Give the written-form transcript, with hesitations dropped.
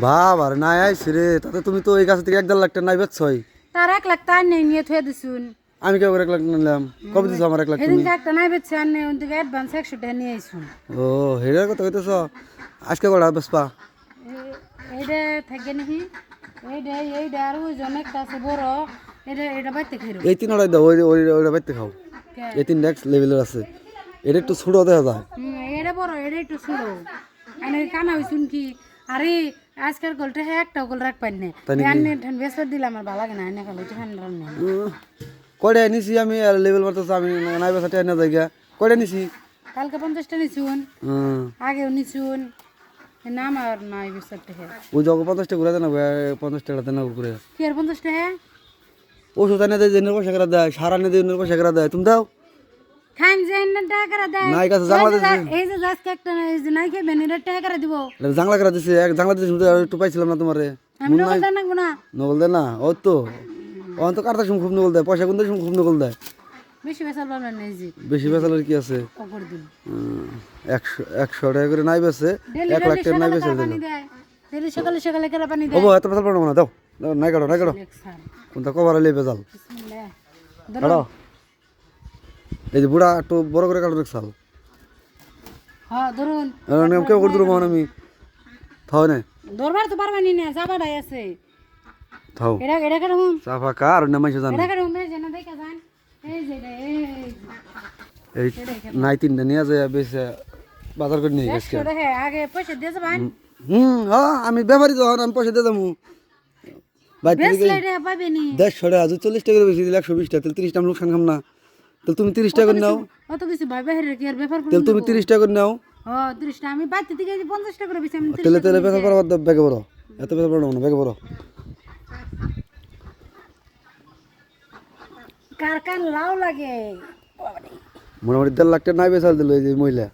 বাবা রে নাই আইছি রে তাতে তুমি তো এই কাছ থেকে 1.5 লাখ টাকা নাই বেচছই তার 1 লাখ তার নেই নিয়ে থুয়ে দিছুন। আমি কেউ 1 লাখ নিলাম কবে দিছো আমার 1 লাখ এদিন তুমি একটা নাই বেচছে আর নেই ওই থেকে অ্যাডভান্স 100 টাকা নিয়ে আইছুন। ও হেডার কথা কইতেছ আজকে কটা বেচপা এইটা থাকে নাকি এইটা আর ওই জন একটা আছে বড় এটা বাইতে খাইরো। এই 3 দাও ওইটা বাইতে খাও এই 3 নেক্সট লেভেলের আছে এটা একটু ছোট দেখা যায় এটা বড় এটা একটু ছোট এনে কানা হইছুন কি আরে আজকাল গোলটা একটা গোল রাখ পাই না এনে ঠান বেসর দিলাম আমার ভালো লাগে না এনে খালি ঠান রান না কয়টা নিছি আমি লেভেল মারতেছ আমি নাই বেচা টাইম না জায়গা কয়টা নিছি কালকে 50টা নিছুন আগেও নিছুন নাম আর নাই বেসর থেকে ওই জগ 50 ঘুরে দেন 50 টাকা দেন ঘুরে কি আর 50 টাকা ওষুধ এনে দেয় জেনের পয়সা করে দেয় সার এনে দেয় পয়সা করে দেয় তুমি দাও খান যে এনে টাকা করে দেয় নাই কাছে জাংলা দিছে এই যে আজকে একটা এই যে নাই খেবেন এটা টাকা করে দিব জাংলা করে দিছে এক জাংলা দিছে একটু পাইছিলাম না তোমারে আমি নগদ দেন না নগল দেয় না ও তো ও তো কাটতে সময় খুব নগল দেয় পয়সা কোন সময় খুব নগল দেয় বেশি বেসাল পারবেন না এই যে বেশি বেচালের কি আছে ও করে দিন 100 টাকা করে নাই বেচে 1 লাখ টাকা নাই বেচে পানি দেয় ডেলি সকালে সকালে কেন পানি ও দেয় এত বেচাল পারবো না দাও নাই কাটো নাই কাটো কোনটা কবার হলে বেচাল কাটো এই যে বুড়া একটু বড় করে কাটো রেখছাল হ্যাঁ ধরুন কেউ করে দিল আমি থাও না দরবার তো পারবানি না যাবাটাই আছে থাও এটা কেন হুম চাফা কার না মাইছে জানো এটা কেন হুম যেন দেখা যান এই যে এই নাই 3টা নিয়ে যায় বেশি বাজার করে নিয়ে গেছে আগে পয়সা দিয়ে যাবেন হ্যাঁ আমি ব্যাপারী যখন আমি পয়সা দিয়ে যাবো ভাই বেসলে এটা পাবেনি 150 টাকা যদি 40 টাকা বেশি দিলে 120 টাকা তাহলে 30 টাকা লোকসান খাম না তাহলে তুমি 30 টাকা করে নাও অত কিছু ভাই বাইরে কি আর ব্যাপার করুন তাহলে তুমি 30 টাকা করে নাও ও 30 টা আমি বাইতে থেকে 50 টাকা করে বেশি আমি 30 তাহলে তাহলে বেকার পড়া ব্যাগে বড় এত বেকার পড়া না ব্যাগে বড় কার কার লাউ লাগে মোটামুটি 1.5 লাখ টাকা নাই বেচাল দিল এই যে মহিলা